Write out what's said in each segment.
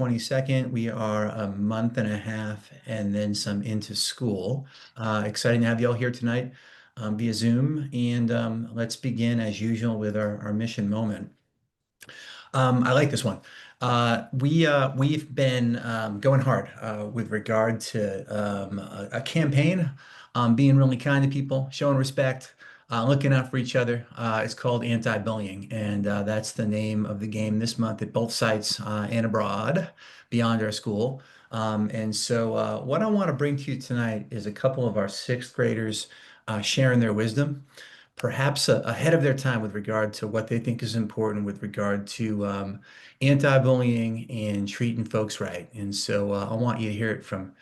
22nd. We are a month and a half and then some into school. Exciting to have you all here tonight via Zoom. And let's begin as usual with our mission moment. I like this one. We've been going hard with regard to a campaign, being really kind to people, showing respect, looking out for each other. It's called anti-bullying, and that's the name of the game this month at both sites and abroad beyond our school. And so, what I want to bring to you tonight is a couple of our sixth graders sharing their wisdom, perhaps ahead of their time with regard to what they think is important with regard to anti-bullying and treating folks right. And so I want you to hear it from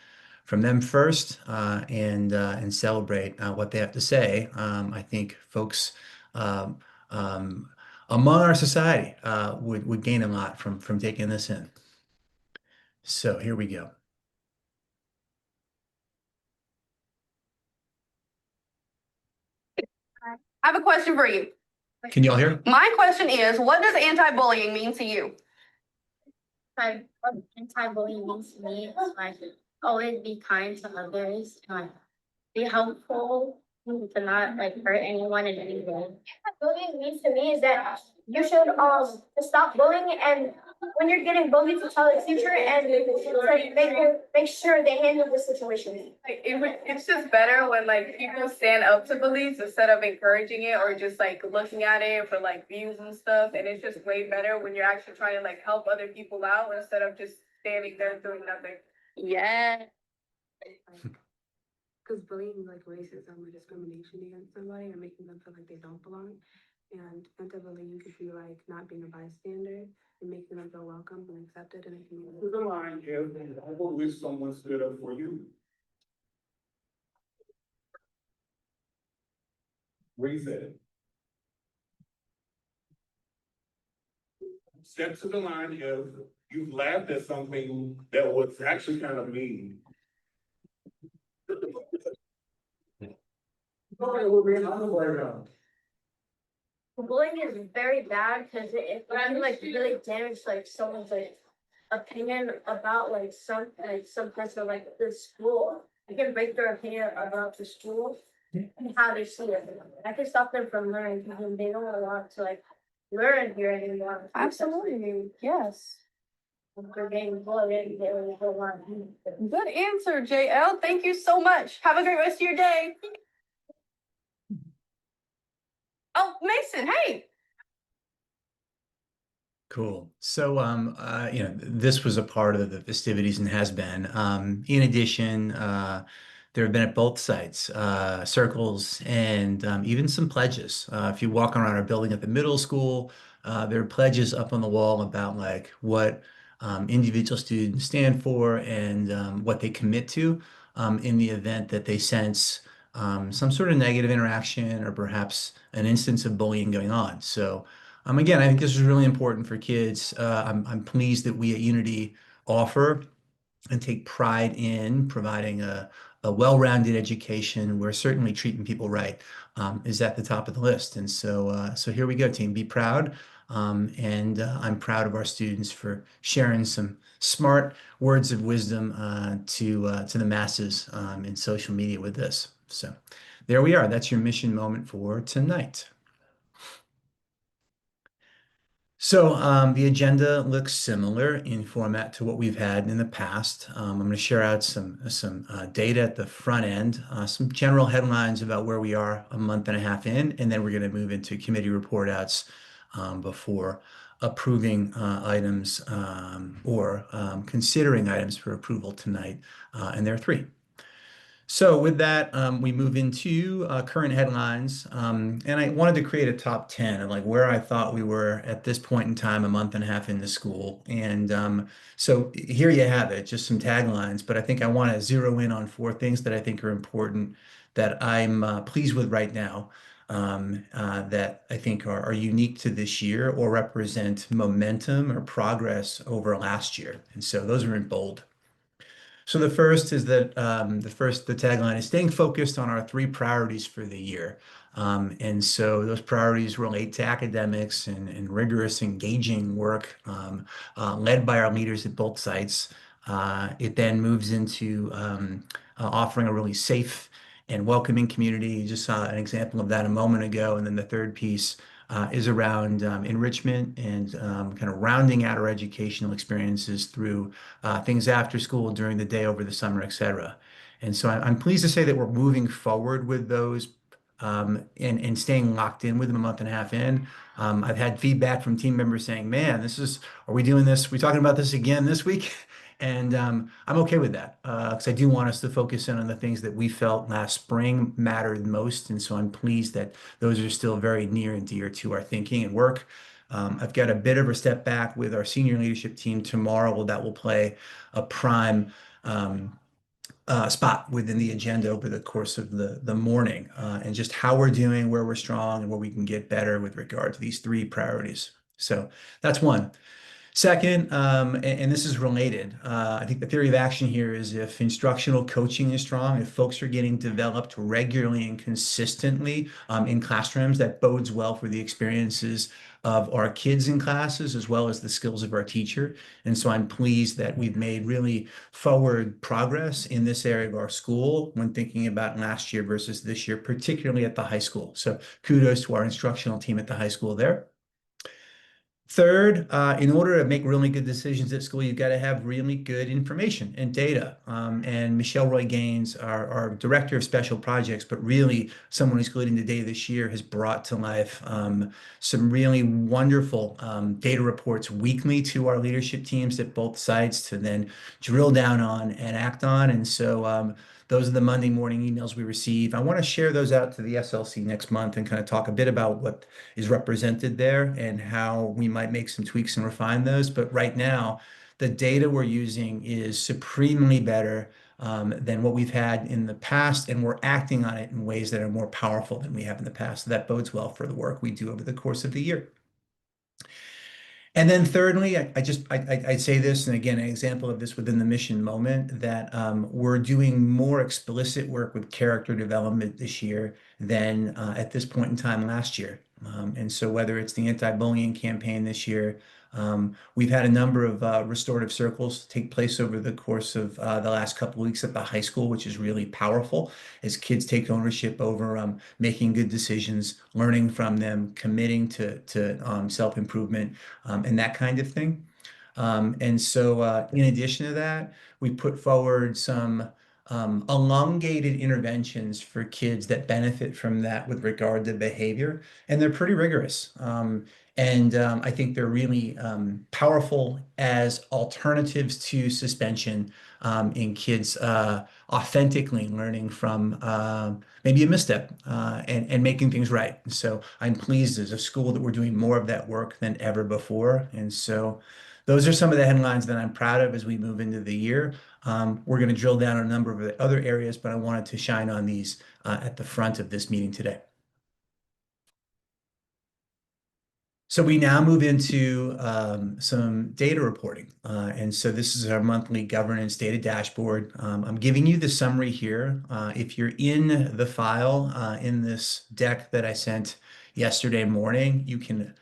them first and celebrate what they have to say. I think folks um, um, among our society would gain a lot from taking this in. So here we go. I have a question for you. Can you all hear? My question is, what does anti-bullying mean to you? What anti-bullying means to me is like always be kind to others and like be helpful to not like hurt anyone in any way. Bullying means to me is that you should to stop bullying, and when you're getting bullied to tell the teacher and like make sure they handle the situation. It's just better when like people stand up to bullies instead of encouraging it or just like looking at it for like views and stuff. And it's just way better when you're actually trying to like help other people out instead of just standing there doing nothing. Yeah. Because bullying is like racism or discrimination against somebody and making them feel like they don't belong. And anti-bullying could be like not being a bystander and making them feel welcome and accepted in a community. The line is, I will wish someone stood up for you. Reset it. Step to the line if you've laughed at something that was actually kind of mean. Bullying is very bad because it can like really damage like someone's like opinion about like some person like the school. It can break their opinion about the school and how they see it. I can stop them from learning because they don't want to like learn here anymore. Absolutely. Yes. If they're getting bullied, they really don't want to. Good answer, JL. Thank you so much. Have a great rest of your day. Oh, Mason, hey. Cool. So, this was a part of the festivities and has been. In addition, there have been at both sites circles and even some pledges. If you walk around our building at the middle school, there are pledges up on the wall about like what individual students stand for and what they commit to in the event that they sense some sort of negative interaction or perhaps an instance of bullying going on. So. Again, I think this is really important for kids. I'm pleased that we at Unity offer and take pride in providing a well-rounded education where certainly treating people right is at the top of the list. And so here we go, team. Be proud. And I'm proud of our students for sharing some smart words of wisdom to the masses in social media with this. So there we are. That's your mission moment for tonight. So the agenda looks similar in format to what we've had in the past. I'm going to share out some data at the front end, some general headlines about where we are a month and a half in, and then we're going to move into committee report outs before approving items or considering items for approval tonight, and there are three. So with that, we move into current headlines, and I wanted to create a top 10 of like where I thought we were at this point in time, a month and a half into school. And so here you have it, just some taglines, but I think I want to zero in on four things that I think are important that I'm pleased with right now, that I think are unique to this year or represent momentum or progress over last year. And so those are in bold. So the first is that the tagline is staying focused on our three priorities for the year. And so those priorities relate to academics and rigorous, engaging work led by our leaders at both sites. It then moves into offering a really safe and welcoming community. You just saw an example of that a moment ago. And then the third piece is around enrichment and kind of rounding out our educational experiences through things after school, during the day, over the summer, et cetera. And so I'm pleased to say that we're moving forward with those and staying locked in with them a month and a half in. I've had feedback from team members saying, man, are we doing this? We talking about this again this week? And I'm okay with that because I do want us to focus in on the things that we felt last spring mattered most. And so I'm pleased that those are still very near and dear to our thinking and work. I've got a bit of a step back with our senior leadership team tomorrow that will play a prime spot within the agenda over the course of the morning and just how we're doing, where we're strong, and where we can get better with regard to these three priorities. So that's one. Second, and this is related, I think the theory of action here is if instructional coaching is strong, if folks are getting developed regularly and consistently in classrooms, that bodes well for the experiences of our kids in classes as well as the skills of our teacher. And so I'm pleased that we've made really forward progress in this area of our school when thinking about last year versus this year, particularly at the high school. So kudos to our instructional team at the high school there. Third, in order to make really good decisions at school, you've got to have really good information and data. And Michelle Roy Gaines, our director of special projects, but really someone who's leading the day this year, has brought to life some really wonderful data reports weekly to our leadership teams at both sites to then drill down on and act on. And so those are the Monday morning emails we receive. I want to share those out to the SLC next month and kind of talk a bit about what is represented there and how we might make some tweaks and refine those. But right now, the data we're using is supremely better than what we've had in the past, and we're acting on it in ways that are more powerful than we have in the past. So that bodes well for the work we do over the course of the year. And then thirdly, I'd say this, and again, an example of this within the mission moment, that we're doing more explicit work with character development this year than at this point in time last year. And so whether it's the anti-bullying campaign this year, we've had a number of restorative circles take place over the course of the last couple of weeks at the high school, which is really powerful as kids take ownership over making good decisions, learning from them, committing to self-improvement, and that kind of thing. And so, in addition to that, we put forward some elongated interventions for kids that benefit from that with regard to behavior, and they're pretty rigorous. And I think they're really powerful as alternatives to suspension in kids authentically learning from maybe a misstep and making things right. So I'm pleased as a school that we're doing more of that work than ever before. And so those are some of the headlines that I'm proud of as we move into the year. We're going to drill down on a number of the other areas, but I wanted to shine on these at the front of this meeting today. So we now move into some data reporting. And so this is our monthly governance data dashboard. I'm giving you the summary here. If you're in the file in this deck that I sent yesterday morning, you can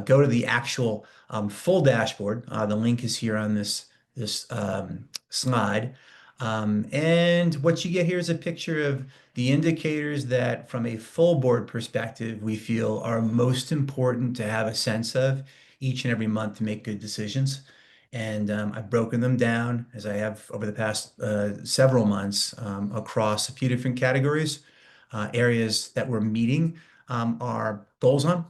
go to the actual full dashboard. The link is here on this slide. And what you get here is a picture of the indicators that, from a full board perspective, we feel are most important to have a sense of each and every month to make good decisions. And I've broken them down, as I have over the past several months, across a few different categories. Areas that we're meeting our goals on,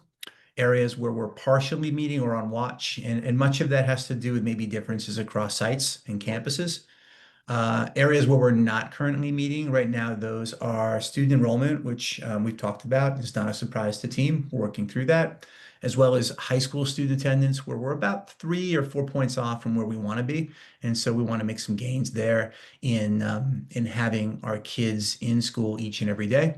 areas where we're partially meeting or on watch, and much of that has to do with maybe differences across sites and campuses. Areas where we're not currently meeting right now, those are student enrollment, which we've talked about. It's not a surprise to team. We're working through that, as well as high school student attendance, where we're about 3 or 4 points off from where we want to be. And so we want to make some gains there in having our kids in school each and every day.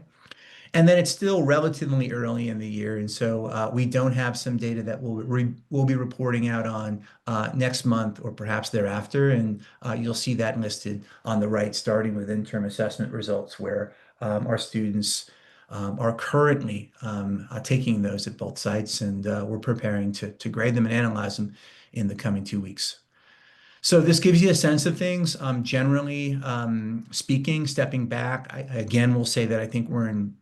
And then it's still relatively early in the year, and so we don't have some data that we'll be reporting out on next month or perhaps thereafter. And you'll see that listed on the right, starting with interim assessment results, where our students are currently taking those at both sites, and we're preparing to grade them and analyze them in the coming 2 weeks. So this gives you a sense of things. Generally speaking, stepping back, I again will say that I think we're in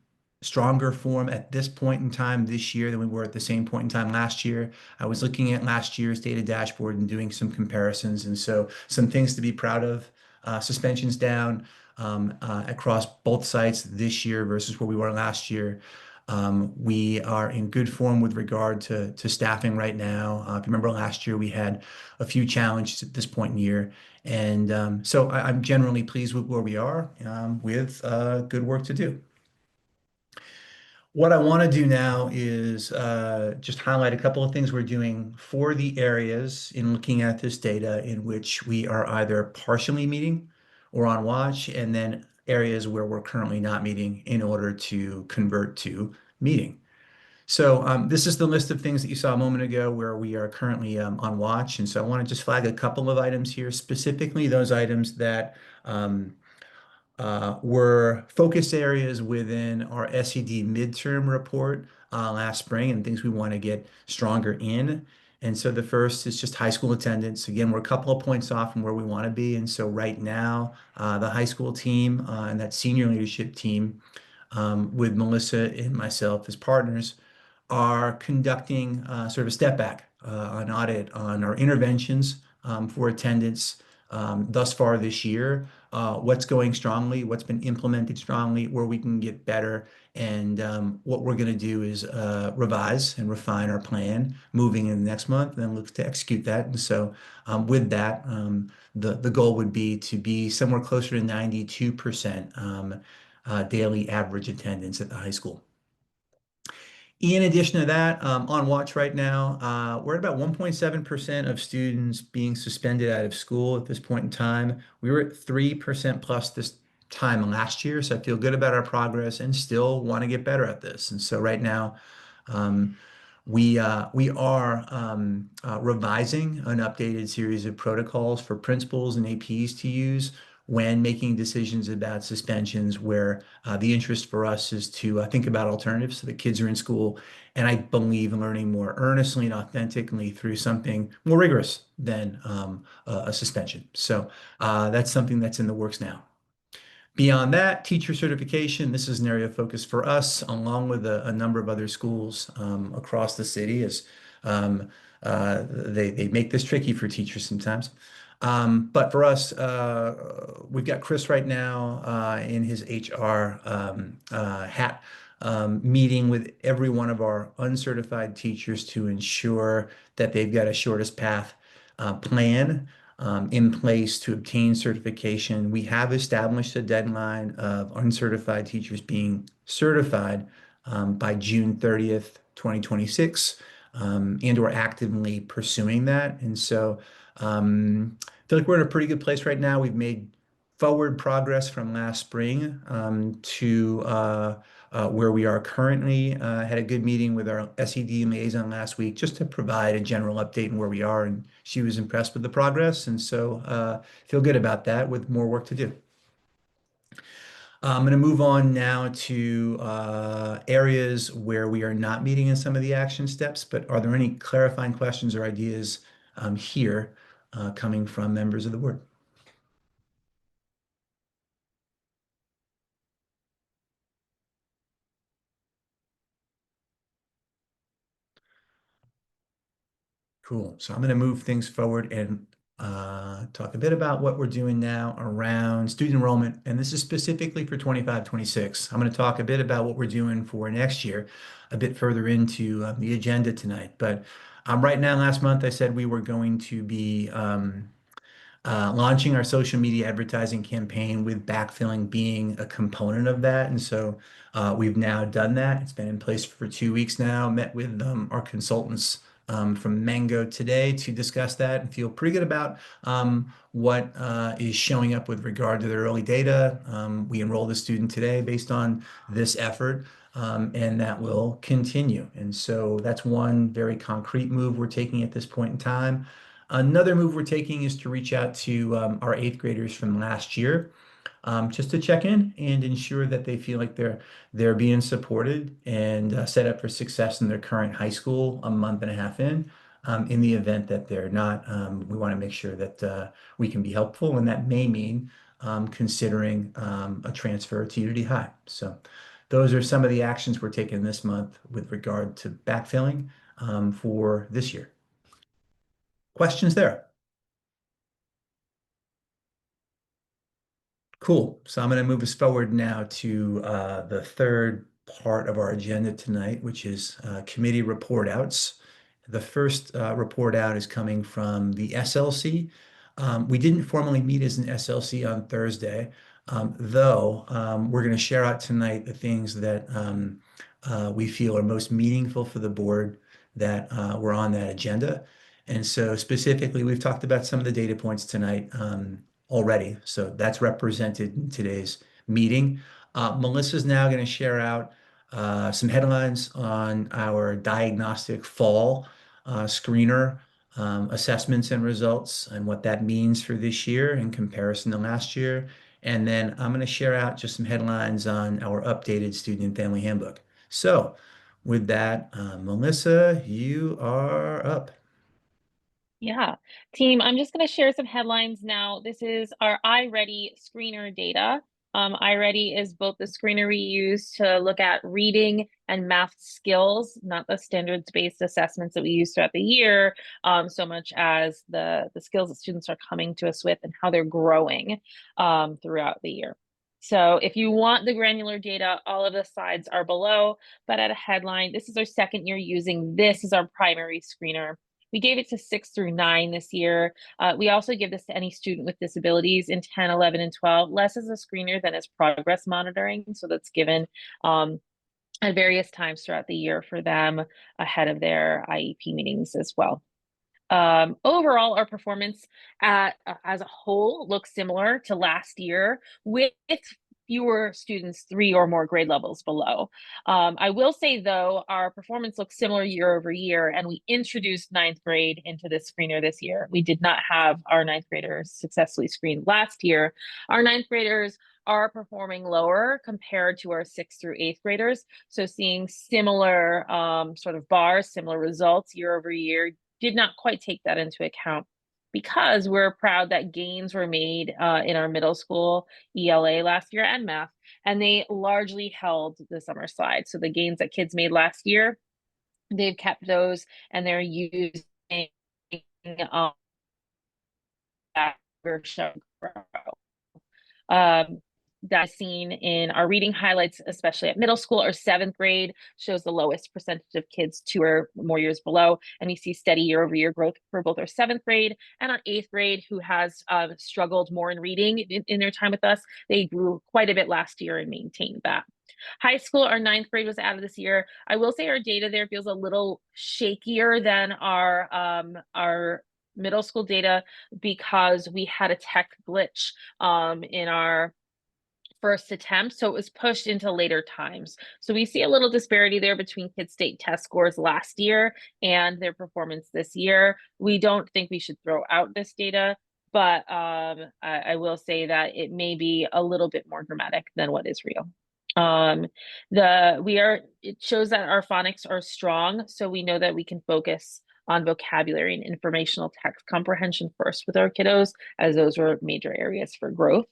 stronger form at this point in time this year than we were at the same point in time last year. I was looking at last year's data dashboard and doing some comparisons, and so some things to be proud of. Suspensions down across both sites this year versus where we were last year. We are in good form with regard to staffing right now. If you remember last year, we had a few challenges at this point in the year. And so I'm generally pleased with where we are with good work to do. What I want to do now is just highlight a couple of things we're doing for the areas in looking at this data in which we are either partially meeting or on watch, and then areas where we're currently not meeting in order to convert to meeting. So this is the list of things that you saw a moment ago where we are currently on watch. And so I want to just flag a couple of items here, specifically those items that were focus areas within our SED midterm report last spring and things we want to get stronger in. And so the first is just high school attendance. Again, we're a couple of points off from where we want to be. And so right now, the high school team and that senior leadership team with Melissa and myself as partners are conducting sort of a step back, an audit on our interventions for attendance thus far this year, what's going strongly, what's been implemented strongly, where we can get better. And what we're going to do is revise and refine our plan moving in the next month, and then look to execute that. And so with that, the goal would be to be somewhere closer to 92% daily average attendance at the high school. In addition to that, on watch right now, we're at about 1.7% of students being suspended out of school at this point in time. We were at 3% plus this time last year, so I feel good about our progress and still want to get better at this. And so right now, um, we are revising an updated series of protocols for principals and APs to use when making decisions about suspensions, where the interest for us is to think about alternatives so that kids are in school, and I believe in learning more earnestly and authentically through something more rigorous than a suspension. So that's something that's in the works now. Beyond that, teacher certification, this is an area of focus for us, along with a number of other schools across the city, as they make this tricky for teachers sometimes. But for us, we've got Chris right now in his HR hat, meeting with every one of our uncertified teachers to ensure that they've got a shortest path plan in place to obtain certification. We have established a deadline of uncertified teachers being certified by June 30th, 2026, and we're actively pursuing that. And so I feel like we're in a pretty good place right now. We've made forward progress from last spring to where we are currently. Had a good meeting with our SED liaison last week just to provide a general update on where we are, and she was impressed with the progress, and so feel good about that with more work to do. I'm going to move on now to areas where we are not meeting in some of the action steps, but are there any clarifying questions or ideas here coming from members of the board? Cool. So I'm going to move things forward and talk a bit about what we're doing now around student enrollment. And this is specifically for 25, 26. I'm going to talk a bit about what we're doing for next year, a bit further into the agenda tonight. But right now, last month, I said we were going to be launching our social media advertising campaign, with backfilling being a component of that. And so we've now done that. It's been in place for 2 weeks now. Met with our consultants from Mango today to discuss that and feel pretty good about what is showing up with regard to their early data. We enrolled a student today based on this effort. and that will continue. And so that's one very concrete move we're taking at this point in time. Another move we're taking is to reach out to our eighth graders from last year, just to check in and ensure that they feel like they're being supported and set up for success in their current high school a month and a half in. In the event that they're not, we want to make sure that we can be helpful, and that may mean considering a transfer to Unity High. So those are some of the actions we're taking this month with regard to backfilling for this year. Questions there? Cool. So I'm going to move us forward now to the third part of our agenda tonight, which is committee report outs. The first report out is coming from the SLC. We didn't formally meet as an SLC on Thursday, though we're going to share out tonight the things that we feel are most meaningful for the board that were on that agenda. And so specifically, we've talked about some of the data points tonight already. So that's represented in today's meeting. Melissa's now going to share out some headlines on our diagnostic fall screener assessments and results and what that means for this year in comparison to last year. And then I'm going to share out just some headlines on our updated student and family handbook. So with that, Melissa, you are up. Yeah, team, I'm just going to share some headlines now. This is our iReady screener data. iReady is both the screener we use to look at reading and math skills, not the standards-based assessments that we use throughout the year, so much as the skills that students are coming to us with and how they're growing throughout the year. So if you want the granular data, all of the slides are below, but at a headline, this is our second year using this as our primary screener. We gave it to 6 through 9 this year. We also give this to any student with disabilities in 10, 11, and 12, less as a screener than as progress monitoring. So that's given at various times throughout the year for them ahead of their IEP meetings as well. Overall, our performance as a whole looks similar to last year with fewer students 3 or more grade levels below. I will say, though, our performance looks similar year over year, and we introduced 9th grade into this screener this year. We did not have our 9th graders successfully screened last year. Our 9th graders are performing lower compared to our 6th through 8th graders. So seeing similar sort of bars, similar results year over year, did not quite take that into account because we're proud that gains were made in our middle school ELA last year and math, and they largely held the summer slide. So the gains that kids made last year, they've kept those, and they're using that we're showing grow. That's seen in our reading highlights, especially at middle school. Our 7th grade shows the lowest percentage of kids 2 or more years below, and we see steady year-over-year growth for both our 7th grade and our 8th grade, who has struggled more in reading in their time with us. They grew quite a bit last year and maintained that. High school, our 9th grade was added this year. I will say our data there feels a little shakier than our middle school data because we had a tech glitch in our first attempt, so it was pushed into later times. So we see a little disparity there between kids' state test scores last year and their performance this year. We don't think we should throw out this data, but I will say that it may be a little bit more dramatic than what is real. It shows that our phonics are strong, so we know that we can focus on vocabulary and informational text comprehension first with our kiddos, as those were major areas for growth.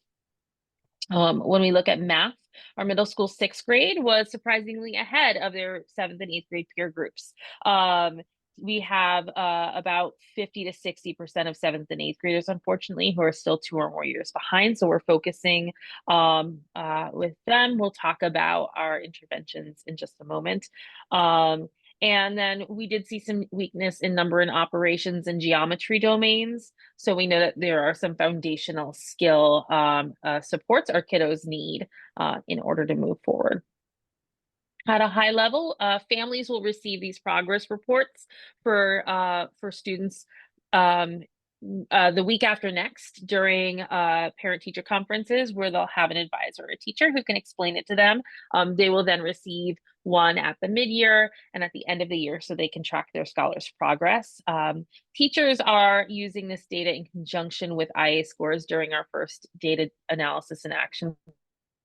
When we look at math, our middle school 6th grade was surprisingly ahead of their 7th and 8th grade peer groups. We have about 50 to 60% of 7th and 8th graders, unfortunately, who are still 2 or more years behind. So we're focusing with them. We'll talk about our interventions in just a moment. And then we did see some weakness in number and operations and geometry domains. So we know that there are some foundational skill supports our kiddos need in order to move forward. At a high level, families will receive these progress reports for students the week after next during parent teacher conferences where they'll have an advisor or a teacher who can explain it to them. They will then receive one at the mid-year and at the end of the year so they can track their scholars' progress. Teachers are using this data in conjunction with IA scores during our first data analysis and action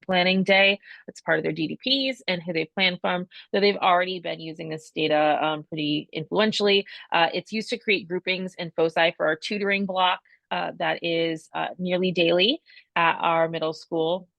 planning day. It's part of their DDPs and who they plan from. So they've already been using this data pretty influentially. It's used to create groupings and foci for our tutoring block that is nearly daily at our middle school.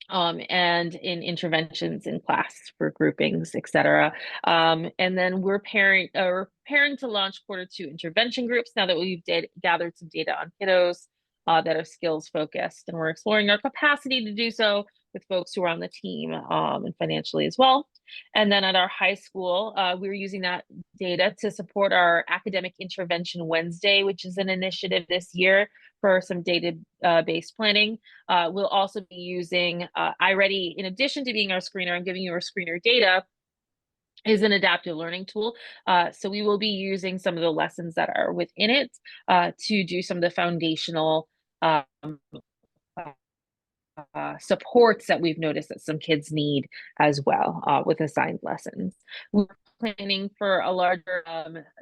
And in interventions in class for groupings, etc. And then we're preparing to launch Q2 intervention groups now that we've gathered some data on kiddos that are skills focused, and we're exploring our capacity to do so with folks who are on the team and financially as well. And then at our high school, we're using that data to support our Academic Intervention Wednesday, which is an initiative this year for some data-based planning. We'll also be using iReady, in addition to being our screener and giving you our screener data, is an adaptive learning tool. So we will be using some of the lessons that are within it to do some of the foundational supports that we've noticed that some kids need as well with assigned lessons. We're planning for a larger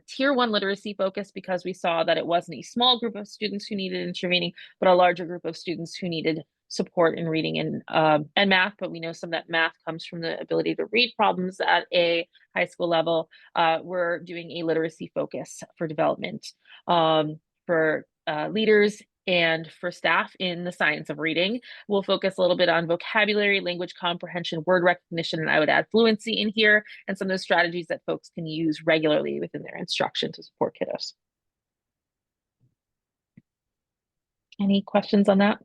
tier 1 literacy focus because we saw that it wasn't a small group of students who needed intervening, but a larger group of students who needed support in reading and math. But we know some of that math comes from the ability to read problems at a high school level. We're doing a literacy focus for development for leaders and for staff in the science of reading. We'll focus a little bit on vocabulary, language comprehension, word recognition, and I would add fluency in here, and some of those strategies that folks can use regularly within their instruction to support kiddos. Any questions on that?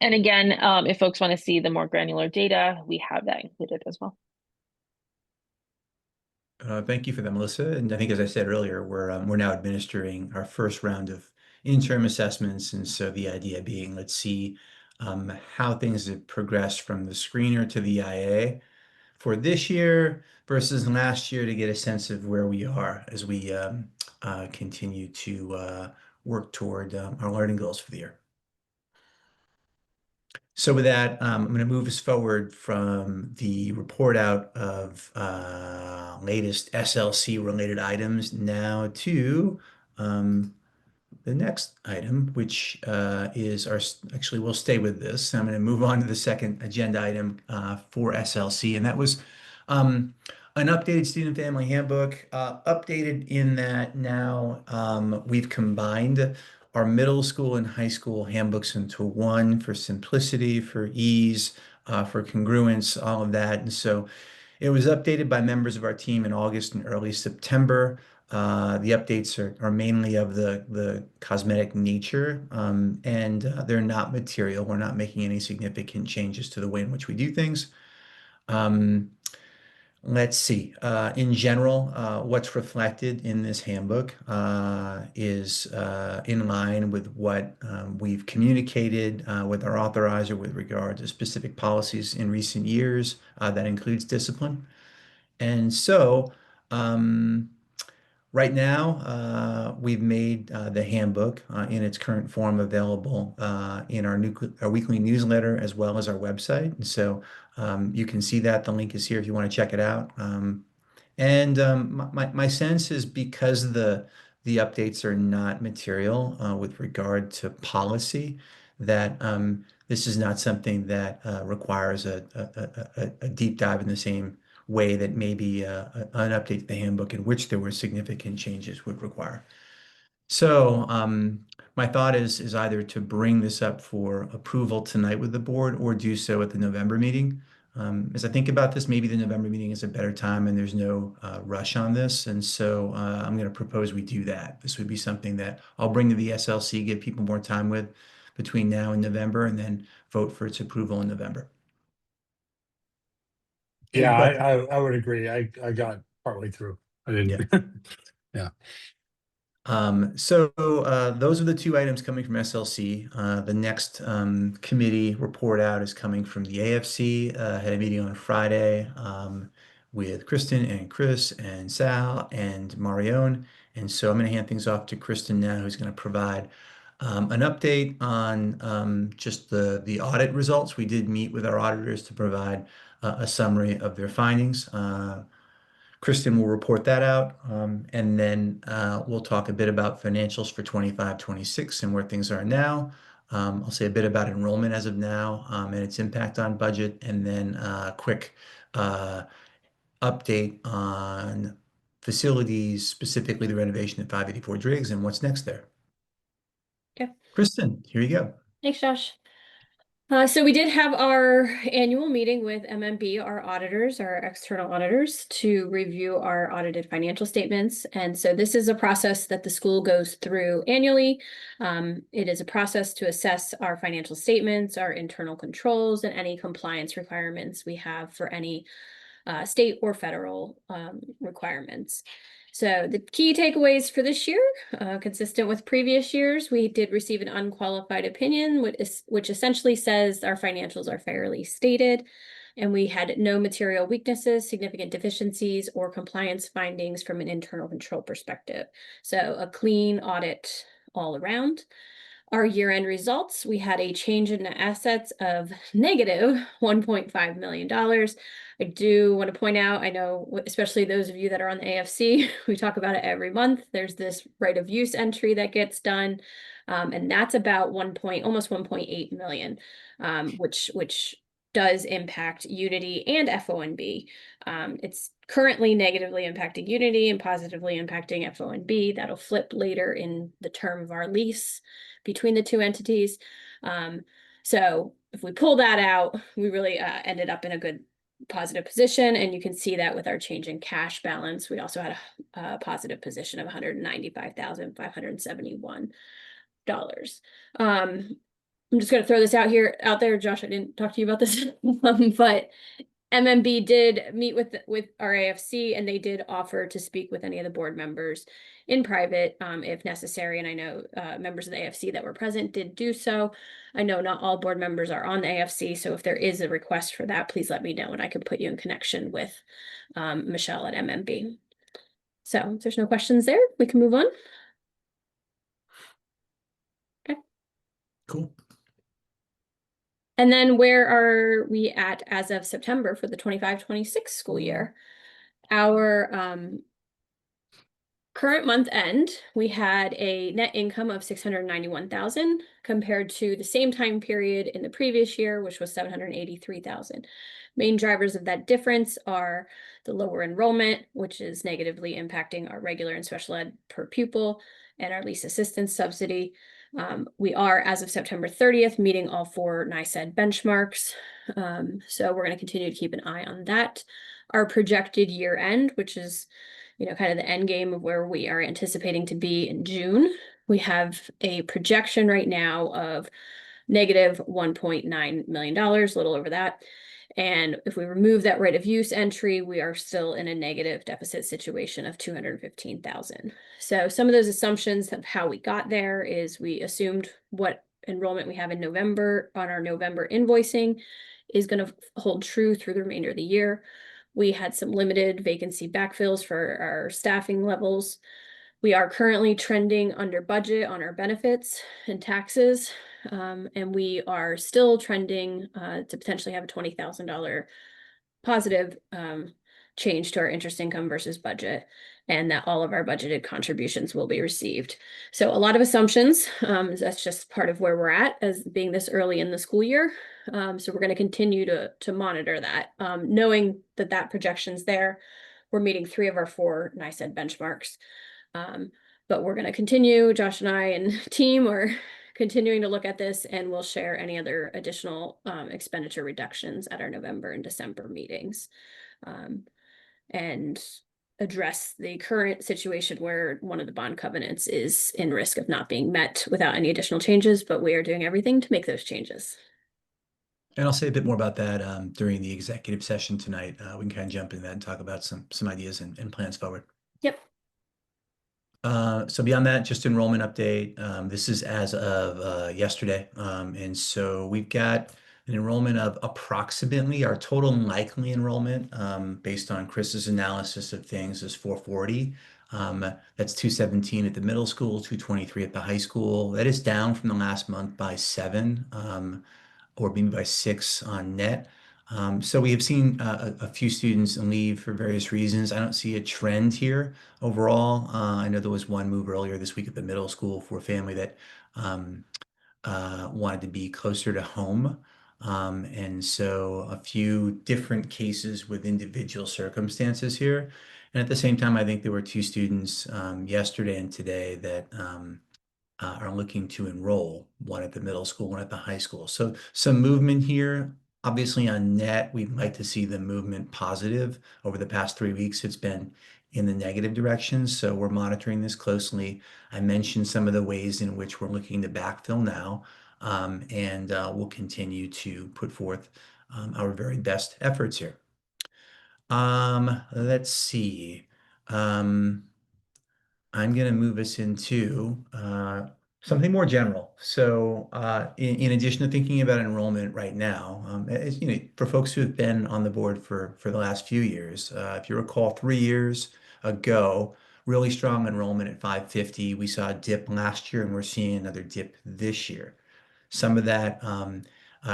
And again, if folks want to see the more granular data, we have that included as well. Thank you for that, Melissa. And I think, as I said earlier, we're now administering our first round of interim assessments, and so the idea being, let's see how things have progressed from the screener to the IA for this year versus last year to get a sense of where we are as we continue to work toward our learning goals for the year. So with that, I'm going to move us forward from the report out of latest SLC related items now to the next item, which is actually, we'll stay with this. I'm going to move on to the second agenda item for SLC, and that was an updated student family handbook, updated in that now we've combined our middle school and high school handbooks into one for simplicity, for ease, for congruence, all of that. And so it was updated by members of our team in August and early September. The updates are mainly of the cosmetic nature, and they're not material. We're not making any significant changes to the way in which we do things. Let's see. In general, what's reflected in this handbook is in line with what we've communicated with our authorizer with regard to specific policies in recent years. That includes discipline. And so, right now, we've made the handbook in its current form available in our weekly newsletter as well as our website. And so you can see that. The link is here if you want to check it out. And my sense is because the updates are not material with regard to policy, that this is not something that requires a deep dive in the same way that maybe an update to the handbook in which there were significant changes would require. So my thought is either to bring this up for approval tonight with the board or do so at the November meeting. As I think about this, maybe the November meeting is a better time and there's no rush on this. And so I'm going to propose we do that. This would be something that I'll bring to the SLC, give people more time with between now and November, and then vote for its approval in November. Any Yeah, questions? I would agree. I got partway through. I didn't. Yeah. So those are the two items coming from SLC. The next committee report out is coming from the AFC. Had a meeting on Friday with Kristen and Chris and Sal and Marion, And so I'm going to hand things off to Kristen now, who's going to provide an update on just the audit results. We did meet with our auditors to provide a summary of their findings. Kristen will report that out, and then we'll talk a bit about financials for 25, 26 and where things are now. I'll say a bit about enrollment as of now and its impact on budget, and then a quick update on facilities, specifically the renovation at 584 Driggs and what's next there. Okay. Kristen, here you go. Thanks, Josh. So we did have our annual meeting with MMB, our auditors, our external auditors, to review our audited financial statements. And so this is a process that the school goes through annually. It is a process to assess our financial statements, our internal controls, and any compliance requirements we have for any state or federal requirements. So the key takeaways for this year, consistent with previous years, we did receive an unqualified opinion, which essentially says our financials are fairly stated, and we had no material weaknesses, significant deficiencies, or compliance findings from an internal control perspective. So a clean audit all around. Our year-end results, we had a change in assets of negative $1.5 million. I do want to point out, I know, especially those of you that are on the AFC, we talk about it every month. There's this right of use entry that gets done, and that's about almost 1.8 million, which does impact Unity and FONB. It's currently negatively impacting Unity and positively impacting FONB. That'll flip later in the term of our lease between the two entities. So if we pull that out, we really ended up in a good positive position, and you can see that with our change in cash balance. We also had a positive position of $195,571. I'm just going to throw this out there, Josh. I didn't talk to you about this, but MMB did meet with our AFC, and they did offer to speak with any of the board members in private if necessary. And I know members of the AFC that were present did do so. I know not all board members are on the AFC, so if there is a request for that, please let me know and I can put you in connection with Michelle at MMB. So if there's no questions there, we can move on. Okay. Cool. And then where are we at as of September for the 25-26 school year? Our current month end, we had a net income of $691,000 compared to the same time period in the previous year, which was $783,000. Main drivers of that difference are the lower enrollment, which is negatively impacting our regular and special ed per pupil, and our lease assistance subsidy. We are, as of September 30th, meeting all 4 NICED benchmarks. So we're going to continue to keep an eye on that. Our projected year end, which is, kind of the end game of where we are anticipating to be in June. We have a projection right now of negative $1.9 million, a little over that. And if we remove that right of use entry, we are still in a negative deficit situation of $215,000. So some of those assumptions of how we got there is we assumed what enrollment we have in November on our November invoicing is going to hold true through the remainder of the year. We had some limited vacancy backfills for our staffing levels. We are currently trending under budget on our benefits and taxes. And we are still trending to potentially have a $20,000 positive change to our interest income versus budget, and that all of our budgeted contributions will be received. So a lot of assumptions. That's just part of where we're at as being this early in the school year. So we're going to continue to monitor that, knowing that projection's there. We're meeting 3 of our 4 NICED benchmarks. But we're going to continue, Josh and I and team are continuing to look at this, and we'll share any other additional expenditure reductions at our November and December meetings, and address the current situation where one of the bond covenants is in risk of not being met without any additional changes, but we are doing everything to make those changes. And I'll say a bit more about that during the executive session tonight. We can kind of jump into that and talk about some ideas and plans forward. Yep. So beyond that, just enrollment update. This is as of yesterday. And so we've got an enrollment of approximately our total likely enrollment based on Chris's analysis of things is 440. That's 217 at the middle school, 223 at the high school. That is down from the last month by seven, or maybe by six on net. So we have seen a few students leave for various reasons. I don't see a trend here overall. I know there was one move earlier this week at the middle school for a family that um, wanted to be closer to home. And so a few different cases with individual circumstances here. And at the same time, I think there were two students yesterday and today that are looking to enroll, one at the middle school, one at the high school. So some movement here. Obviously, on net, we'd like to see the movement positive. Over the past 3 weeks, it's been in the negative direction. So we're monitoring this closely. I mentioned some of the ways in which we're looking to backfill now, and we'll continue to put forth our very best efforts here. Let's see. Um, I'm going to move us into something more general. So, in addition to thinking about enrollment right now, as you know, for folks who have been on the board for the last few years, if you recall, 3 years ago, really strong enrollment at 550. We saw a dip last year, and we're seeing another dip this year. Some of that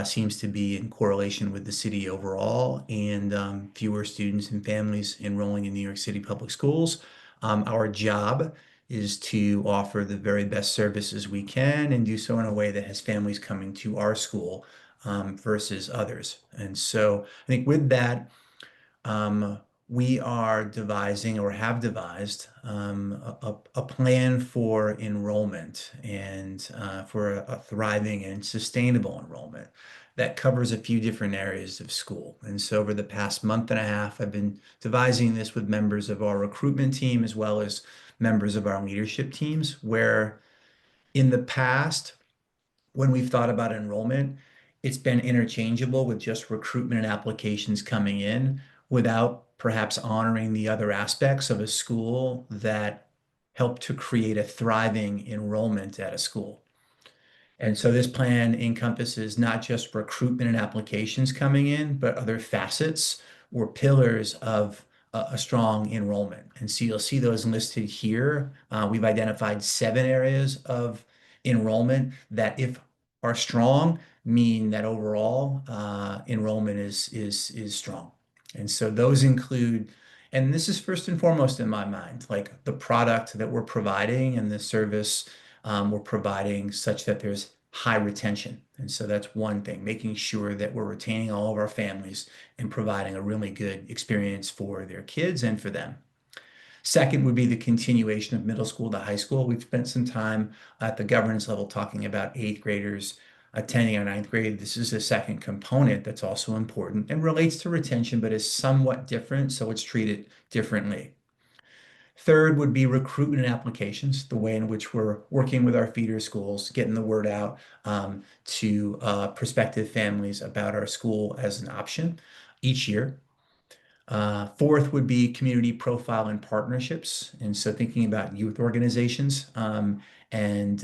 seems to be in correlation with the city overall and fewer students and families enrolling in New York City public schools. Our job is to offer the very best services we can and do so in a way that has families coming to our school versus others. And so I think with that, um, we are devising or have devised a plan for enrollment and for a thriving and sustainable enrollment that covers a few different areas of school. And so over the past month and a half, I've been devising this with members of our recruitment team as well as members of our leadership teams, where in the past, when we've thought about enrollment, it's been interchangeable with just recruitment and applications coming in without perhaps honoring the other aspects of a school that help to create a thriving enrollment at a school. And so this plan encompasses not just recruitment and applications coming in, but other facets or pillars of a strong enrollment. And so you'll see those listed here. We've identified 7 areas of enrollment that, if are strong, mean that overall enrollment is strong. And so those include, and this is first and foremost in my mind, like the product that we're providing and the service we're providing such that there's high retention. And so that's one thing, making sure that we're retaining all of our families and providing a really good experience for their kids and for them. Second would be the continuation of middle school to high school. We've spent some time at the governance level talking about eighth graders attending our ninth grade. This is a second component that's also important and relates to retention, but is somewhat different, so it's treated differently. Third would be recruitment and applications, the way in which we're working with our feeder schools, getting the word out to prospective families about our school as an option each year. Fourth would be community profile and partnerships. And so thinking about youth organizations and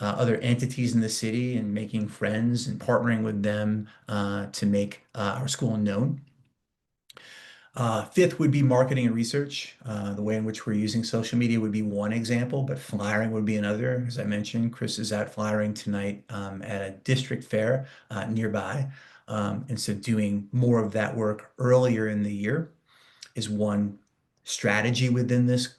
other entities in the city and making friends and partnering with them to make our school known. Fifth would be marketing and research. The way in which we're using social media would be one example, but flyering would be another. As I mentioned, Chris is out flyering tonight at a district fair nearby. And so doing more of that work earlier in the year is one strategy within this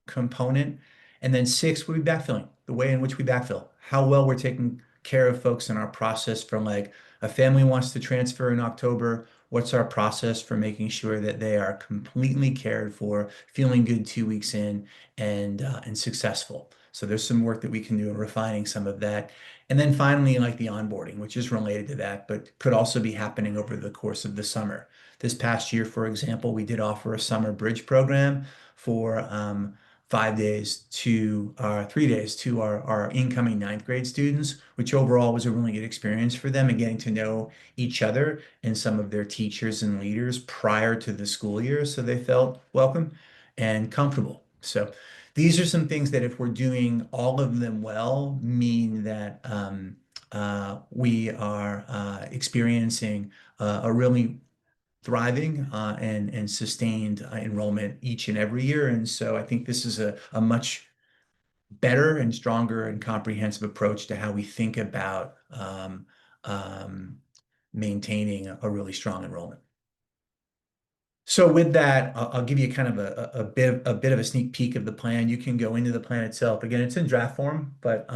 component. And then six would be backfilling, the way in which we backfill, how well we're taking care of folks in our process from like a family wants to transfer in October. What's our process for making sure that they are completely cared for, feeling good 2 weeks in, and successful? So there's some work that we can do in refining some of that. And then finally, like the onboarding, which is related to that, but could also be happening over the course of the summer. This past year, for example, we did offer a summer bridge program for 5 days to 3 days to our incoming ninth grade students, which overall was a really good experience for them and getting to know each other and some of their teachers and leaders prior to the school year. So they felt welcome and comfortable. So these are some things that, if we're doing all of them well, mean that we are experiencing a really thriving and sustained enrollment each and every year. And so I think this is a much better and stronger and comprehensive approach to how we think about um, maintaining a really strong enrollment. So with that, I'll give you kind of a bit of a sneak peek of the plan. You can go into the plan itself. Again, it's in draft form, but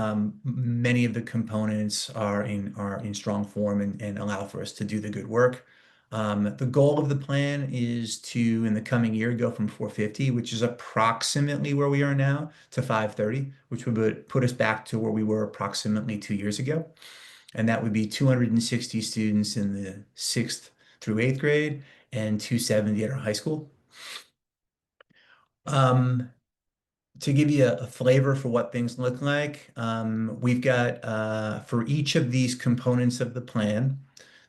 many of the components are in strong form and allow for us to do the good work. The goal of the plan is to, in the coming year, go from 450, which is approximately where we are now, to 530, which would put us back to where we were approximately 2 years ago. And that would be 260 students in the sixth through eighth grade and 270 at our high school. To give you a flavor for what things look like, we've got for each of these components of the plan,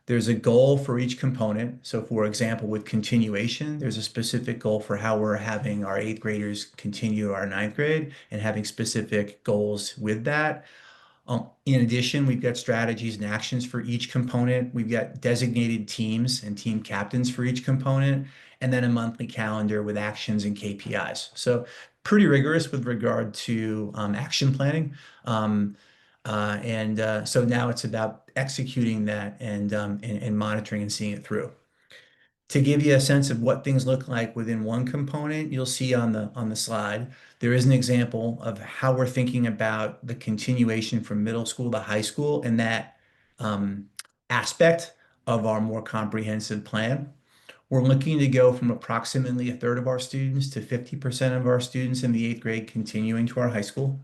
there's a goal for each component. So for example, with continuation, there's a specific goal for how we're having our eighth graders continue our ninth grade and having specific goals with that. In addition, we've got strategies and actions for each component. We've got designated teams and team captains for each component, and then a monthly calendar with actions and KPIs. So pretty rigorous with regard to action planning. So now it's about executing that and monitoring and seeing it through. To give you a sense of what things look like within one component, you'll see on the slide, there is an example of how we're thinking about the continuation from middle school to high school and that aspect of our more comprehensive plan. We're looking to go from approximately a third of our students to 50% of our students in the eighth grade continuing to our high school.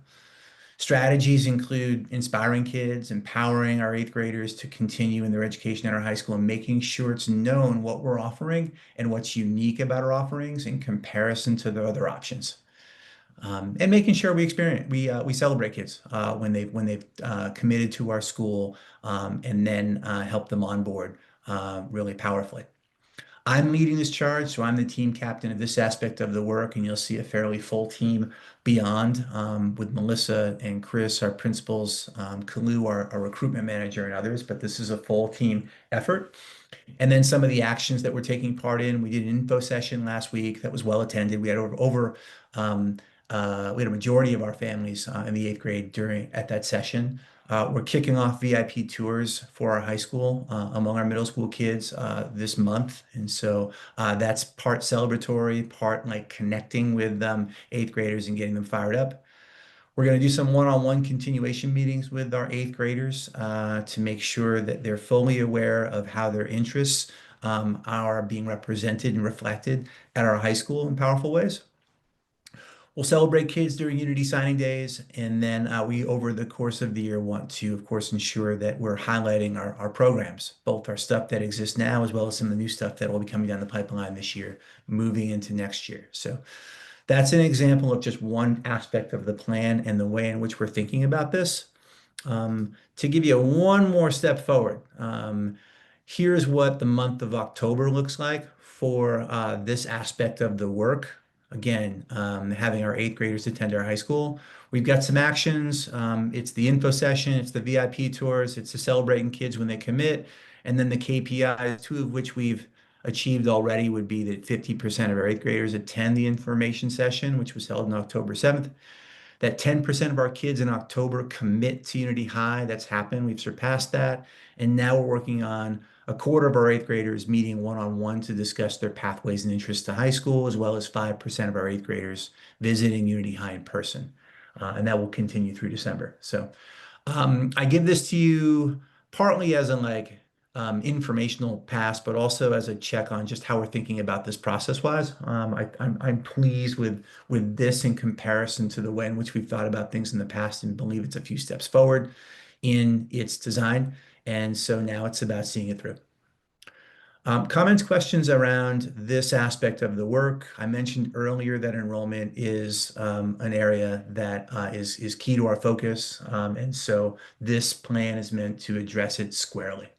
Strategies include inspiring kids, empowering our eighth graders to continue in their education at our high school, and making sure it's known what we're offering and what's unique about our offerings in comparison to the other options. And making sure we celebrate kids when they've committed to our school, and then help them on board really powerfully. I'm leading this charge, so I'm the team captain of this aspect of the work, and you'll see a fairly full team beyond with Melissa and Chris, our principals, Kalu, our recruitment manager, and others. But this is a full team effort. And then some of the actions that we're taking part in. We did an info session last week that was well attended. We had we had a majority of our families in the eighth grade at that session. We're kicking off VIP tours for our high school among our middle school kids this month. And so that's part celebratory, part like connecting with eighth graders and getting them fired up. We're going to do some one-on-one continuation meetings with our eighth graders to make sure that they're fully aware of how their interests are being represented and reflected at our high school in powerful ways. We'll celebrate kids during Unity signing days, and then we, over the course of the year, want to, of course, ensure that we're highlighting our programs, both our stuff that exists now as well as some of the new stuff that will be coming down the pipeline this year, moving into next year. So that's an example of just one aspect of the plan and the way in which we're thinking about this. To give you one more step forward, here's what the month of October looks like for this aspect of the work. Again, having our eighth graders attend our high school. We've got some actions. It's the info session, it's the VIP tours, it's the celebrating kids when they commit, and then the KPIs, two of which we've achieved already would be that 50% of our eighth graders attend the information session, which was held on October 7th. That 10% of our kids in October commit to Unity High. That's happened. We've surpassed that. And now we're working on a quarter of our eighth graders meeting one-on-one to discuss their pathways and interests to high school, as well as 5% of our eighth graders visiting Unity High in person. And that will continue through December. So I give this to you partly as a informational pass, but also as a check on just how we're thinking about this process-wise. I'm pleased with this in comparison to the way in which we've thought about things in the past and believe it's a few steps forward in its design. And so now it's about seeing it through. Comments, questions around this aspect of the work. I mentioned earlier that enrollment is an area that is key to our focus. And so this plan is meant to address it squarely.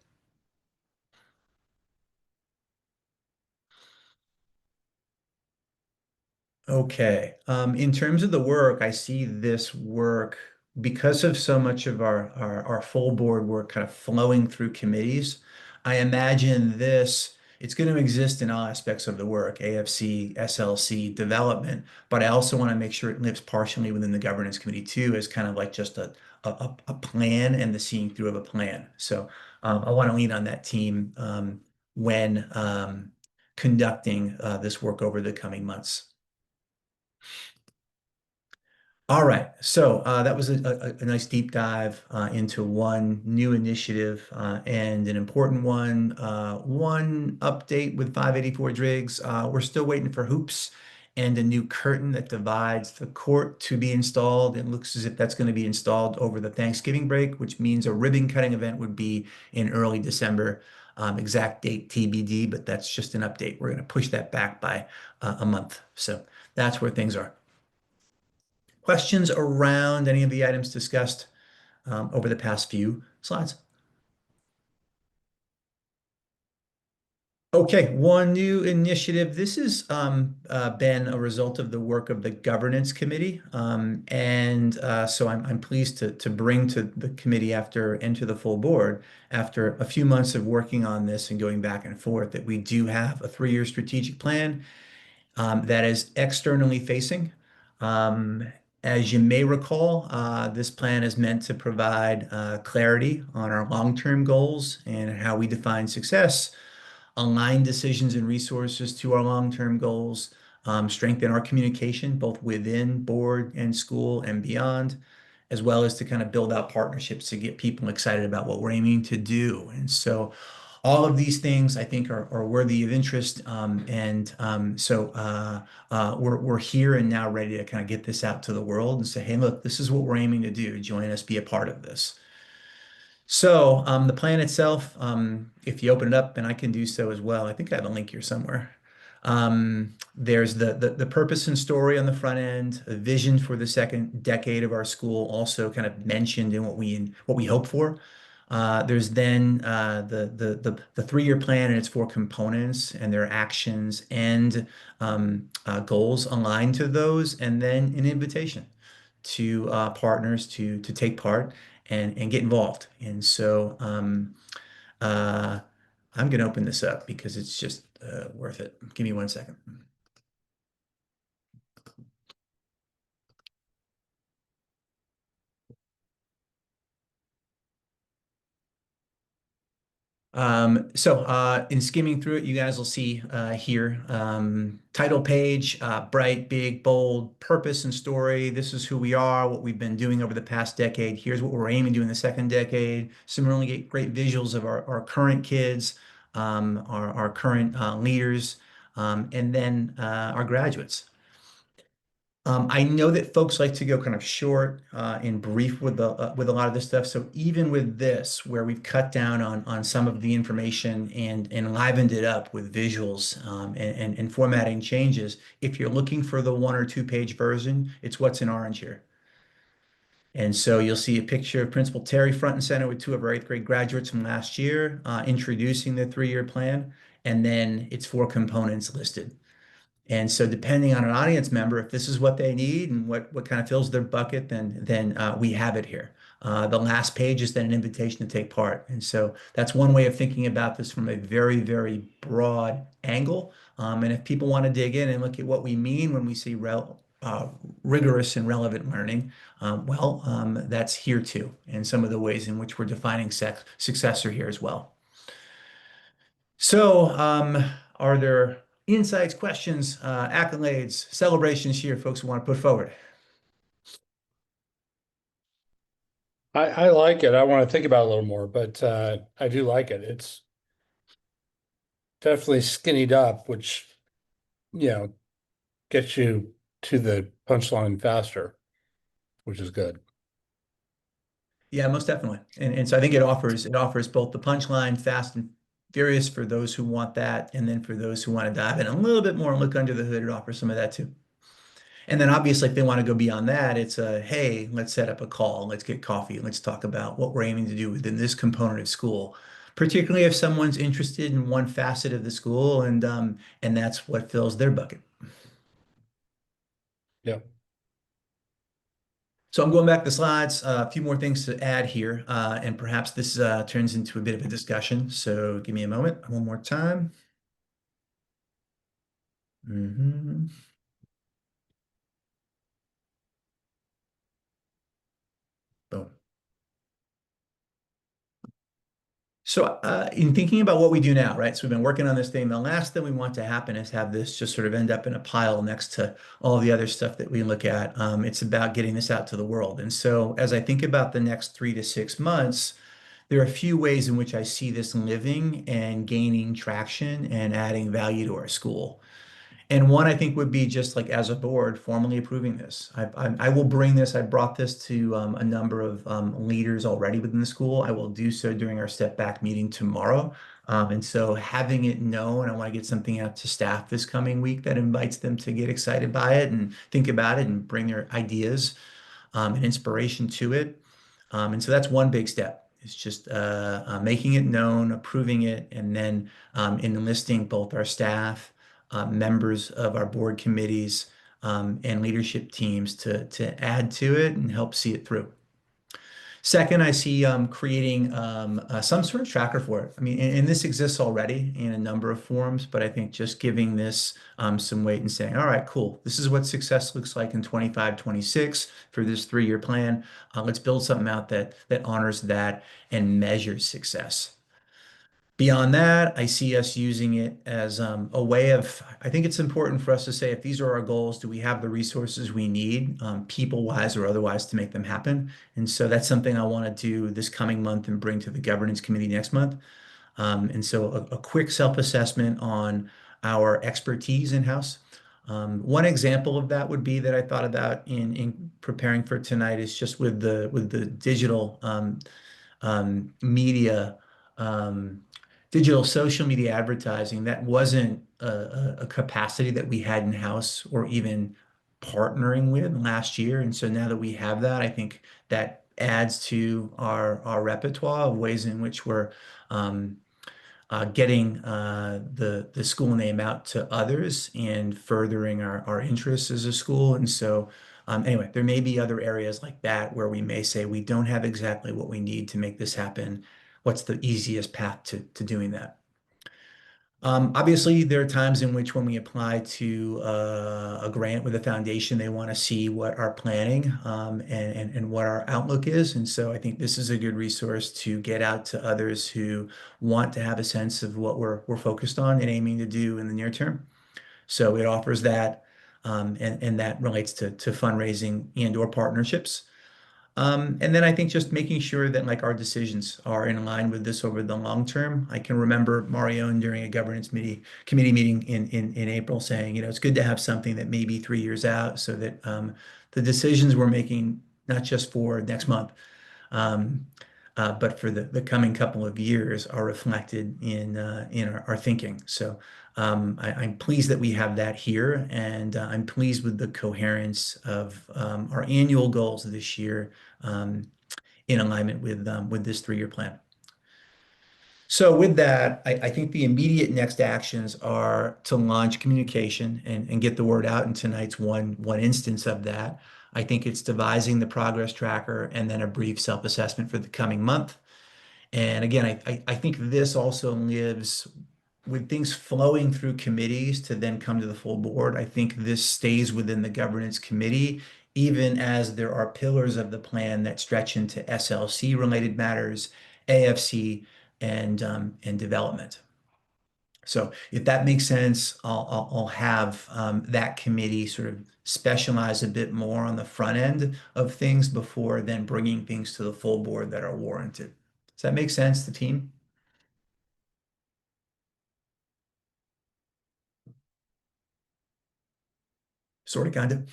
Okay. In terms of the work, I see this work because of so much of our full board work kind of flowing through committees. I imagine this it's going to exist in all aspects of the work, AFC, SLC, development, but I also want to make sure it lives partially within the governance committee too, as kind of like just a plan and the seeing through of a plan. So I want to lean on that team when conducting this work over the coming months. All right, so that was a nice deep dive into one new initiative and an important one. One update with 584 Driggs. We're still waiting for hoops and a new curtain that divides the court to be installed. It looks as if that's going to be installed over the Thanksgiving break, which means a ribbon cutting event would be in early December. Exact date TBD, but that's just an update. We're going to push that back by a month. So that's where things are. Questions around any of the items discussed over the past few slides? Okay, one new initiative. This has been a result of the work of the governance committee. So I'm pleased to bring to the committee and to the full board after a few months of working on this and going back and forth that we do have a 3-year strategic plan that is externally facing. As you may recall, this plan is meant to provide clarity on our long-term goals and how we define success, align decisions and resources to our long-term goals, strengthen our communication both within board and school and beyond, as well as to kind of build out partnerships to get people excited about what we're aiming to do. And so all of these things I think are worthy of interest. We're here and now ready to kind of get this out to the world and say, hey, look, this is what we're aiming to do. Join us, be a part of this. So the plan itself, if you open it up, and I can do so as well, I think I have a link here somewhere. There's the purpose and story on the front end, a vision for the second decade of our school, also kind of mentioned in what we hope for. There's then the 3-year plan and its 4 components and their actions and goals aligned to those, and then an invitation to partners to take part and get involved. And so I'm going to open this up because it's just worth it. Give me 1 second. In skimming through it, you guys will see here, title page, bright, big, bold, purpose and story. This is who we are, what we've been doing over the past decade. Here's what we're aiming to do in the second decade. Similarly, get great visuals of our current kids, our current leaders, and then our graduates. I know that folks like to go kind of short and brief with a lot of this stuff. So even with this, where we've cut down on some of the information and livened it up with visuals and formatting changes, if you're looking for the 1 or 2 page version, it's what's in orange here. And so you'll see a picture of Principal Terry front and center with 2 of our 8th grade graduates from last year, introducing the 3-year plan, and then its 4 components listed. And so depending on an audience member, if this is what they need and what kind of fills their bucket, then we have it here. The last page is then an invitation to take part. And so that's one way of thinking about this from a very, very broad angle. And if people want to dig in and look at what we mean when we say rigorous and relevant learning, that's here too. And some of the ways in which we're defining success are here as well. So are there insights, questions, accolades, celebrations here, folks who want to put forward? I like it. I want to think about it a little more, but I do like it. It's definitely skinnied up, which, gets you to the punchline faster, which is good. Yeah, most definitely. And so I think it offers both the punchline, fast and furious for those who want that, and then for those who want to dive in a little bit more and look under the hood, it offers some of that too. And then obviously if they want to go beyond that, it's hey, let's set up a call, let's get coffee, and let's talk about what we're aiming to do within this component of school, particularly if someone's interested in one facet of the school and that's what fills their bucket. Yeah. So I'm going back to the slides, a few more things to add here, and perhaps this turns into a bit of a discussion. So give me a moment, one more time. Mhm. Boom. So, in thinking about what we do now, right? So we've been working on this thing. The last thing we want to happen is have this just sort of end up in a pile next to all the other stuff that we look at. It's about getting this out to the world. And so, as I think about the next 3 to 6 months, there are a few ways in which I see this living and gaining traction and adding value to our school. And one I think would be just like as a board, formally approving this. I will bring this, I brought this to a number of leaders already within the school. I will do so during our step back meeting tomorrow. And so having it known, I want to get something out to staff this coming week that invites them to get excited by it and think about it and bring their ideas and inspiration to it. And so that's one big step. It's just making it known, approving it, and then enlisting both our staff, members of our board committees, and leadership teams to add to it and help see it through. Second, I see creating some sort of tracker for it. I mean, and this exists already in a number of forms, but I think just giving this some weight and saying, all right, cool, this is what success looks like in 25, 26 for this 3-year plan. Let's build something out that honors that and measures success. Beyond that, I see us using it as a way of, I think it's important for us to say, if these are our goals, do we have the resources we need, people-wise or otherwise, to make them happen? And so that's something I want to do this coming month and bring to the governance committee next month. And so a quick self-assessment on our expertise in-house. One example of that would be that I thought about in preparing for tonight is just with the digital media, um, digital social media advertising, that wasn't a capacity that we had in-house or even partnering with last year. And so now that we have that, I think that adds to our repertoire of ways in which we're getting the school name out to others and furthering our interests as a school. And so anyway, there may be other areas like that where we may say we don't have exactly what we need to make this happen. What's the easiest path to doing that? Obviously, there are times in which when we apply to a grant with a foundation, they want to see what our planning and what our outlook is. And so I think this is a good resource to get out to others who want to have a sense of what we're focused on and aiming to do in the near term. So it offers that, and that relates to fundraising and or partnerships. And then I think just making sure that like our decisions are in line with this over the long term. I can remember Marion during a committee meeting in April saying, it's good to have something that may be 3 years out so that the decisions we're making, not just for next month, um, but for the coming couple of years are reflected in our thinking. So I'm pleased that we have that here, and I'm pleased with the coherence of our annual goals this year um, in alignment with this 3-year plan. So with that, I think the immediate next actions are to launch communication and get the word out. And tonight's one instance of that. I think it's devising the progress tracker and then a brief self-assessment for the coming month. And again, I think this also lives with things flowing through committees to then come to the full board. I think this stays within the governance committee, even as there are pillars of the plan that stretch into SLC related matters, AFC, and development. So if that makes sense, I'll have that committee sort of specialize a bit more on the front end of things before then bringing things to the full board that are warranted. Does that make sense, the team? Sort of, kind of.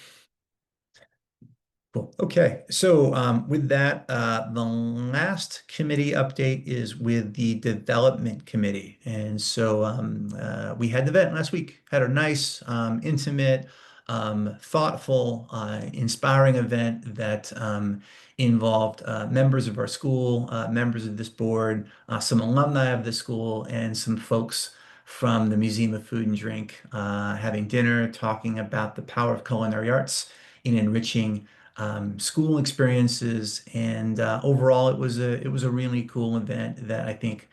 Cool. Okay. So with that, the last committee update is with the development committee. And so we had an event last week, had a nice, intimate, thoughtful, inspiring event that involved members of our school, members of this board, some alumni of the school, and some folks from the Museum of Food and Drink having dinner, talking about the power of culinary arts in enriching school experiences, and overall, it was a really cool event that I think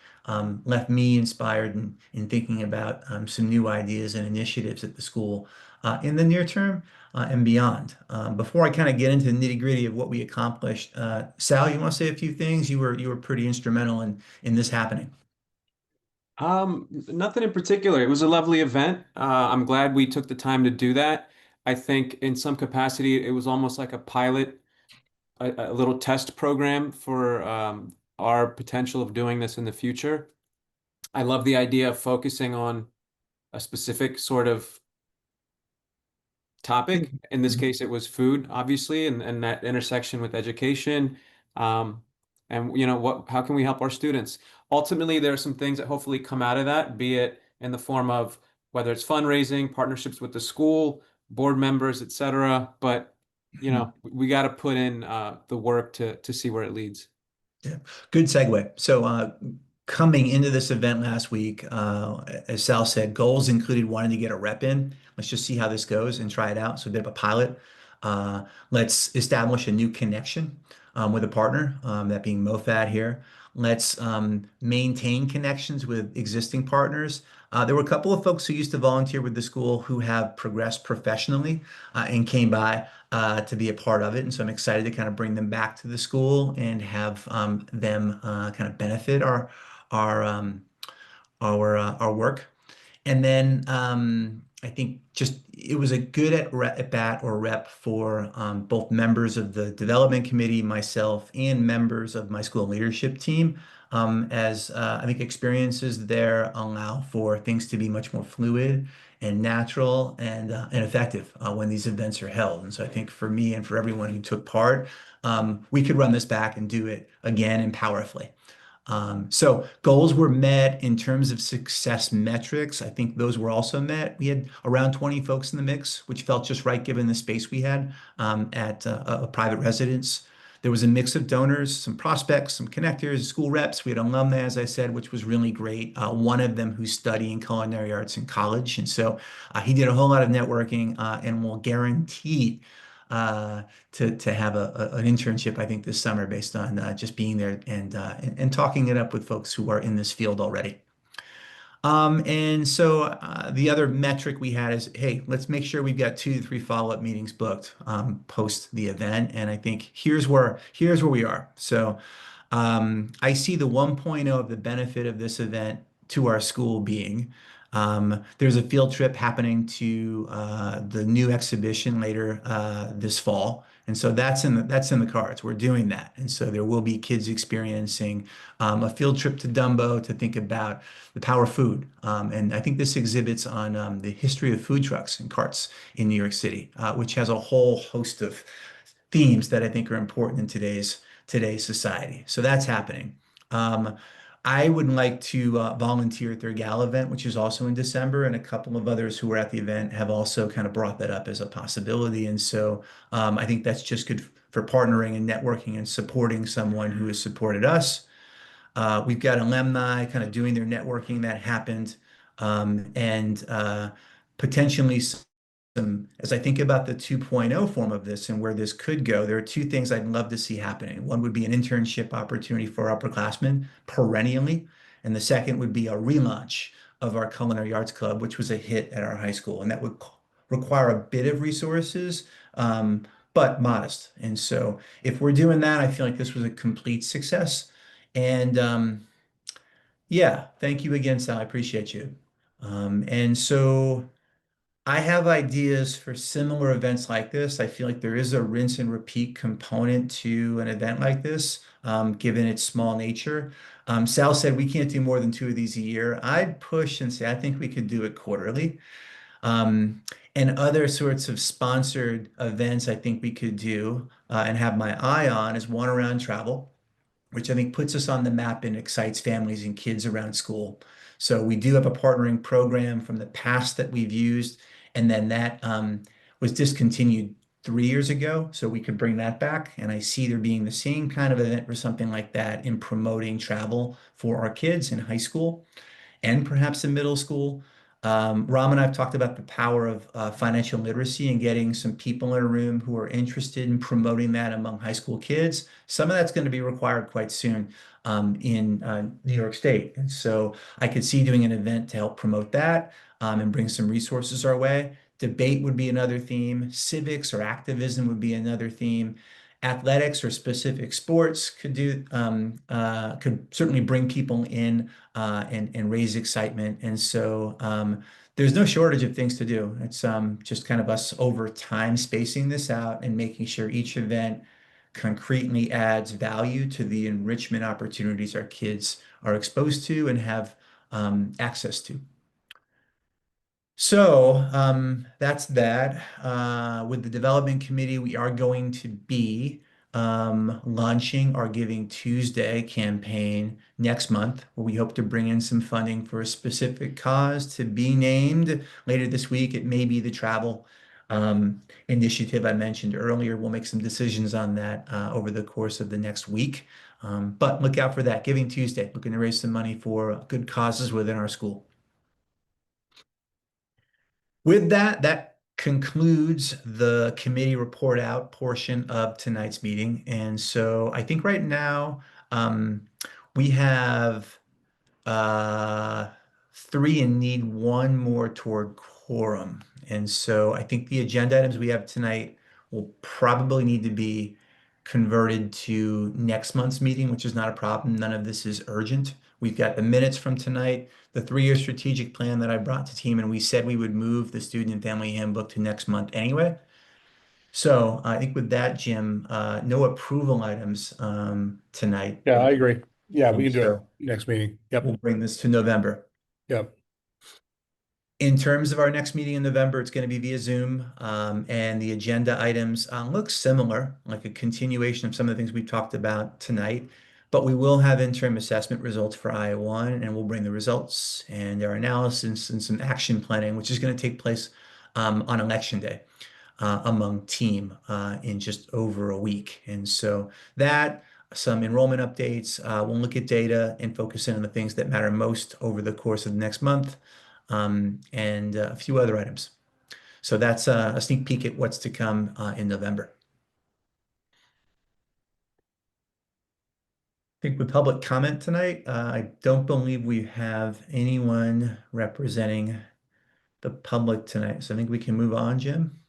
left me inspired in thinking about some new ideas and initiatives at the school in the near term and beyond. Before I kind of get into the nitty-gritty of what we accomplished, Sal, you want to say a few things? You were pretty instrumental in this happening. Nothing in particular. It was a lovely event. I'm glad we took the time to do that. I think in some capacity, it was almost like a pilot, a little test program for our potential of doing this in the future. I love the idea of focusing on a specific sort of topic. In this Mhm. case, it was food, obviously, and that intersection with education. Um, and how can we help our students? Ultimately, there are some things that hopefully come out of that, be it in the form of whether it's fundraising, partnerships with the school, board members, et cetera. But we got to put in the work to see where it leads. Yeah, good segue. So, coming into this event last week, as Sal said, goals included wanting to get a rep in. Let's just see how this goes and try it out. So, a bit of a pilot. Let's establish a new connection with a partner, that being MoFad here. Let's maintain connections with existing partners. There were a couple of folks who used to volunteer with the school who have progressed professionally and came by to be a part of it. And so I'm excited to kind of bring them back to the school and have them kind of benefit our our work. And then I think just it was a good at bat or rep for both members of the development committee, myself, and members of my school leadership team. As I think experiences there allow for things to be much more fluid and natural and effective when these events are held. And so I think for me and for everyone who took part, we could run this back and do it again and powerfully. So goals were met in terms of success metrics. I think those were also met. We had around 20 folks in the mix, which felt just right given the space we had at a private residence. There was a mix of donors, some prospects, some connectors, school reps. We had alumni, as I said, which was really great. One of them who's studying culinary arts in college. And so he did a whole lot of networking and will guarantee uh, to have an internship, I think, this summer based on just being there and talking it up with folks who are in this field already. And so the other metric we had is, hey, let's make sure we've got 2 to 3 follow-up meetings booked post the event. And I think here's where we are. So I see the 1.0 of the benefit of this event to our school being there's a field trip happening to the new exhibition later this fall. And so that's in the cards. We're doing that. And so there will be kids experiencing a field trip to Dumbo to think about the power of food. And I think this exhibits on the history of food trucks and carts in New York City, which has a whole host of themes that I think are important in today's society. So that's happening. Um, I would like to volunteer at their gala event, which is also in December, and a couple of others who were at the event have also kind of brought that up as a possibility. And so I think that's just good for partnering and networking and supporting someone who has supported us. We've got alumni kind of doing their networking that happened, and potentially as I think about the 2.0 form of this and where this could go, there are two things I'd love to see happening. One would be an internship opportunity for upperclassmen perennially, and the second would be a relaunch of our Culinary Arts Club, which was a hit at our high school, and that would require a bit of resources, but modest. And so if we're doing that, I feel like this was a complete success. And yeah, thank you again, Sal. I appreciate you. And so I have ideas for similar events like this. I feel like there is a rinse and repeat component to an event like this, given its small nature. Sal said we can't do more than 2 of these a year. I'd push and say I think we could do it quarterly. Um, and other sorts of sponsored events I think we could do and have my eye on is one around travel, which I think puts us on the map and excites families and kids around school. So we do have a partnering program from the past that we've used, and then that was discontinued 3 years ago. So we could bring that back. And I see there being the same kind of event or something like that in promoting travel for our kids in high school and perhaps in middle school. Ram and I have talked about the power of financial literacy and getting some people in a room who are interested in promoting that among high school kids. Some of that's going to be required quite soon in New York State. And so I could see doing an event to help promote that and bring some resources our way. Debate would be another theme. Civics or activism would be another theme. Athletics or specific sports could certainly bring people in and raise excitement. And so there's no shortage of things to do. It's just kind of us over time spacing this out and making sure each event concretely adds value to the enrichment opportunities our kids are exposed to and have access to. So that's that. With the development committee, we are going to be launching our Giving Tuesday campaign next month, where we hope to bring in some funding for a specific cause to be named later this week. It may be the travel initiative I mentioned earlier. We'll make some decisions on that over the course of the next week. But look out for that. Giving Tuesday, looking to raise some money for good causes within our school. With that, that concludes the committee report out portion of tonight's meeting. And so I think right now we have uh, three and need one more toward quorum. And so I think the agenda items we have tonight will probably need to be converted to next month's meeting, which is not a problem. None of this is urgent. We've got the minutes from tonight, the 3-year strategic plan that I brought to team, and we said we would move the student and family handbook to next month anyway. So I think with that, Jim, no approval items tonight. Yeah, I agree. Yeah, we can do it So next meeting. we'll Yep, bring this to November. yep. In terms of our next meeting in November, it's going to be via Zoom, and the agenda items look similar, like a continuation of some of the things we talked about tonight. But we will have interim assessment results for I-1, and we'll bring the results and our analysis and some action planning, which is going to take place on Election Day among team in just over a week. And so that, some enrollment updates, we'll look at data and focus in on the things that matter most over the course of the next month and a few other items. So that's a sneak peek at what's to come in November. I think with public comment tonight, I don't believe we have anyone representing the public tonight. So I think we can move on, Jim.